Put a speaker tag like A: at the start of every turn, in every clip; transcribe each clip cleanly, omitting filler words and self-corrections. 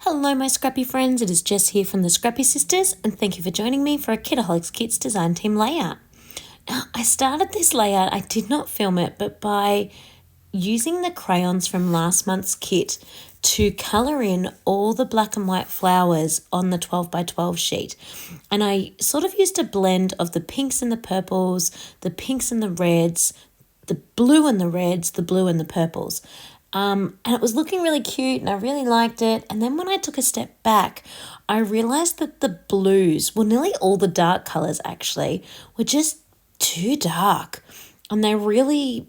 A: Hello my Scrappy friends, it is Jess here from the Scrappy Sisters and thank you for joining me for a Kitaholic Kits design team layout. Now I started this layout, I did not film it, but by using the crayons from last month's kit to colour in all the black and white flowers on the 12 by 12 sheet. And I sort of used a blend of the pinks and the purples, the pinks and the reds, the blue and the reds, the blue and the purples. And it was looking really cute and I really liked it. And then when I took a step back, I realized that the blues, well, nearly all the dark colors actually, were just too dark. And they really,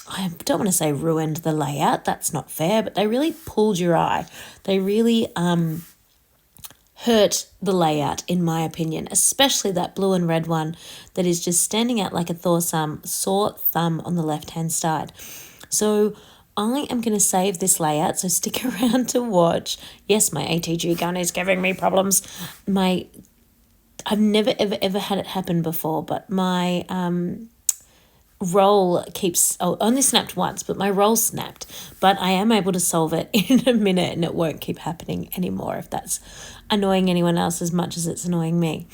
A: I don't want to say ruined the layout, that's not fair, but they really pulled your eye. They really hurt the layout, in my opinion, especially that blue and red one that is just standing out like a sore thumb on the left-hand side. So I am going to save this layout, so stick around to watch. Yes, my ATG gun is giving me problems. I've never, ever had it happen before, but my roll only snapped once, but my roll snapped. But I am able to solve it in a minute and it won't keep happening anymore if that's annoying anyone else as much as it's annoying me.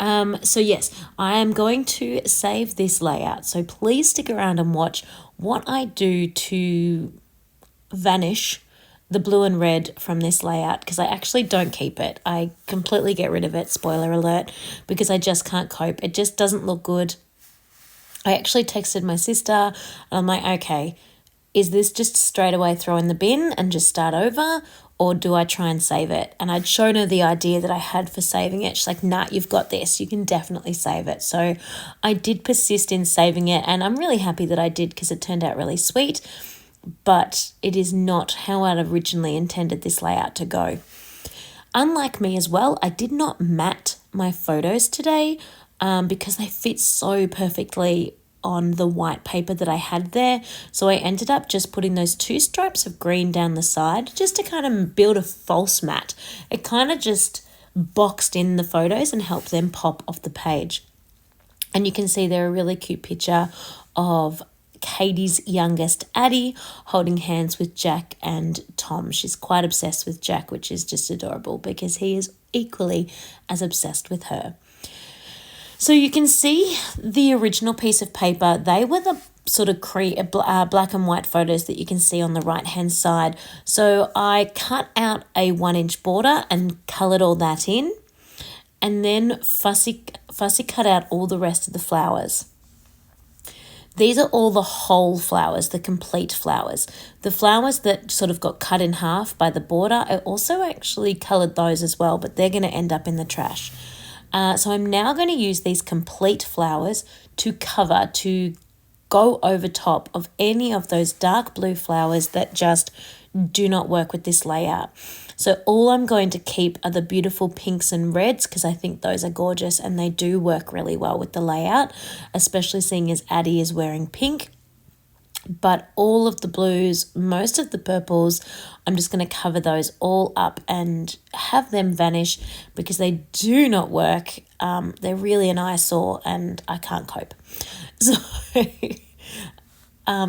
A: So yes, I am going to save this layout. So please stick around and watch what I do to vanish the blue and red from this layout, because I actually don't keep it. I completely get rid of it, spoiler alert, because I just can't cope. It just doesn't look good. I actually texted my sister and I'm like, okay, is this just straight away throw in the bin and just start over? Or do I try and save it? And I'd shown her the idea that I had for saving it. She's like, nah, you've got this. You can definitely save it. So I did persist in saving it. And I'm really happy that I did because it turned out really sweet. But it is not how I'd originally intended this layout to go. Unlike me as well, I did not mat my photos today because they fit so perfectly on the white paper that I had there. So I ended up just putting those two stripes of green down the side just to kind of build a false mat. It kind of just boxed in the photos and helped them pop off the page. And you can see there a really cute picture of Katie's youngest, Addie, holding hands with Jack and Tom. She's quite obsessed with Jack, which is just adorable because he is equally as obsessed with her. So you can see the original piece of paper. They were the sort of black and white photos that you can see on the right-hand side. So I cut out a 1-inch border and coloured all that in, and then fussy cut out all the rest of the flowers. These are all the whole flowers, the complete flowers. The flowers that sort of got cut in half by the border, I also actually coloured those as well, but they're going to end up in the trash. So I'm now going to use these complete flowers to go over top of any of those dark blue flowers that just do not work with this layout. So all I'm going to keep are the beautiful pinks and reds because I think those are gorgeous and they do work really well with the layout, especially seeing as Addie is wearing pink. But all of the blues, most of the purples, I'm just going to cover those all up and have them vanish because they do not work. They're really an eyesore and I can't cope. So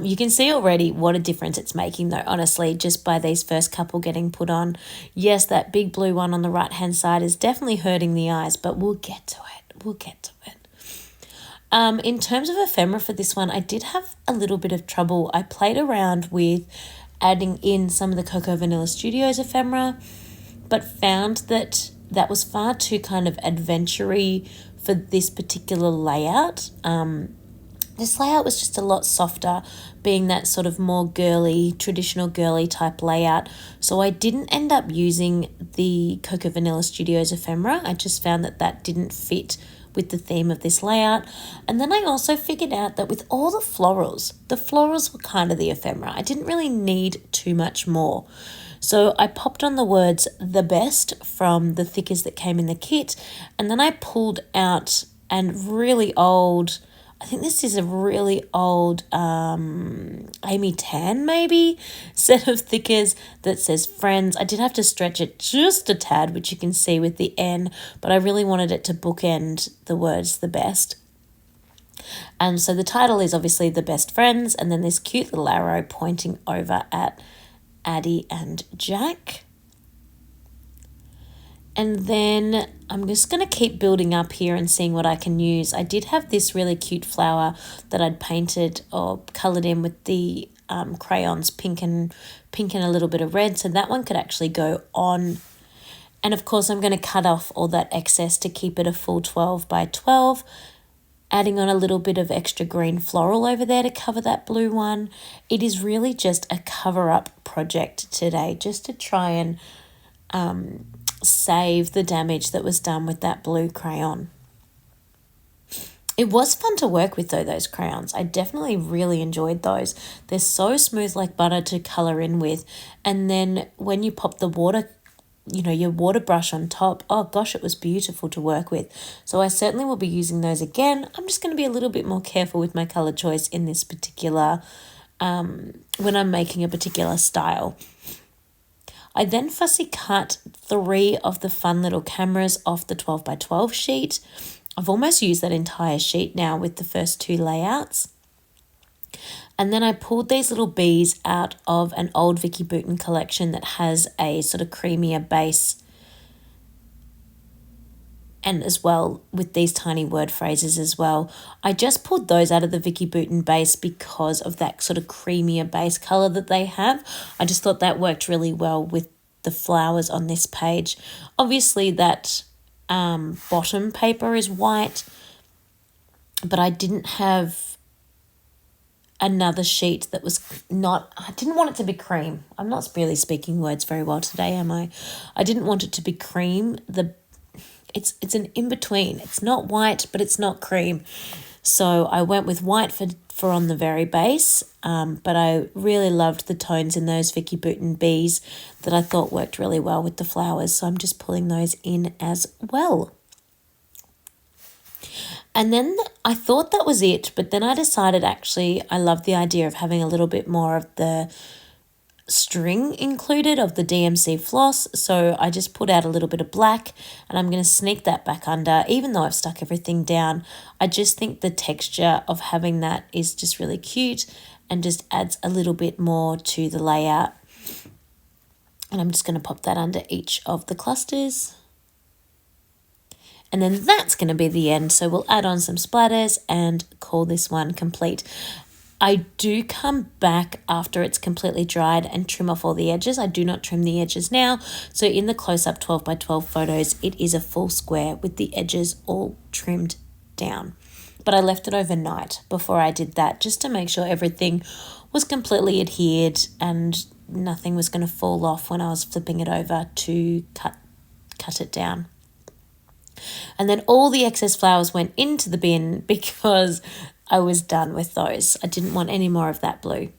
A: you can see already what a difference it's making though, honestly, just by these first couple getting put on. Yes, that big blue one on the right-hand side is definitely hurting the eyes, but we'll get to it. We'll get to it. In terms of ephemera for this one, I did have a little bit of trouble. I played around with adding in some of the Cocoa Vanilla Studios ephemera, but found that was far too kind of adventure-y for this particular layout. This layout was just a lot softer, being that sort of more girly, traditional girly type layout. So I didn't end up using the Cocoa Vanilla Studios ephemera. I just found that didn't fit with the theme of this layout. And then I also figured out that with all the florals were kind of the ephemera. I didn't really need too much more. So I popped on the words "the best" from the thickers that came in the kit, and then I pulled out I think this is a really old Amy Tan maybe set of thickers that says Friends. I did have to stretch it just a tad, which you can see with the N, but I really wanted it to bookend the words "the best." So the title is obviously "The Best Friends," and then this cute little arrow pointing over at Addie and Jack. And then I'm just going to keep building up here and seeing what I can use. I did have this really cute flower that I'd painted or coloured in with the crayons, pink and a little bit of red. So that one could actually go on. And of course, I'm going to cut off all that excess to keep it a full 12 by 12. Adding on a little bit of extra green floral over there to cover that blue one. It is really just a cover-up project today, just to try and save the damage that was done with that blue crayon. It was fun to work with though, those crayons. I definitely really enjoyed those. They're so smooth like butter to colour in with. And then when you pop the water, your water brush on top, oh gosh, it was beautiful to work with. So I certainly will be using those again. I'm just going to be a little bit more careful with my colour choice in this particular, when I'm making a particular style. I then fussy cut 3 of the fun little cameras off the 12 by 12 sheet. I've almost used that entire sheet now with the first 2 layouts. And then I pulled these little bees out of an old Vicky Bouton collection that has a sort of creamier base, and as well with these tiny word phrases as well. I just pulled those out of the Vicky Bouton base because of that sort of creamier base colour that they have. I just thought that worked really well with the flowers on this page. Obviously that bottom paper is white, but I didn't have another sheet that was not, I didn't want it to be cream. I'm not really speaking words very well today, am I? I didn't want it to be cream. It's an in-between. It's not white, but it's not cream. So I went with white for on the very base, but I really loved the tones in those Vicky Bouton bees that I thought worked really well with the flowers. So I'm just pulling those in as well. And then I thought that was it, but then I decided actually I love the idea of having a little bit more of the string included of the DMC floss, so I just put out a little bit of black and I'm going to sneak that back under. Even though I've stuck everything down, I just think the texture of having that is just really cute and just adds a little bit more to the layout. And I'm just going to pop that under each of the clusters. And then that's going to be the end, so we'll add on some splatters and call this one complete. I do come back after it's completely dried and trim off all the edges. I do not trim the edges now. So in the close-up 12 by 12 photos, it is a full square with the edges all trimmed down. But I left it overnight before I did that, just to make sure everything was completely adhered and nothing was going to fall off when I was flipping it over to cut it down. And then all the excess flowers went into the bin because I was done with those. I didn't want any more of that blue.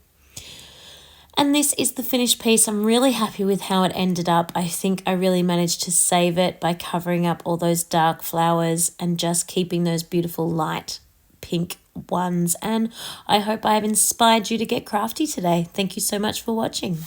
A: And this is the finished piece. I'm really happy with how it ended up. I think I really managed to save it by covering up all those dark flowers and just keeping those beautiful light pink ones. And I hope I have inspired you to get crafty today. Thank you so much for watching.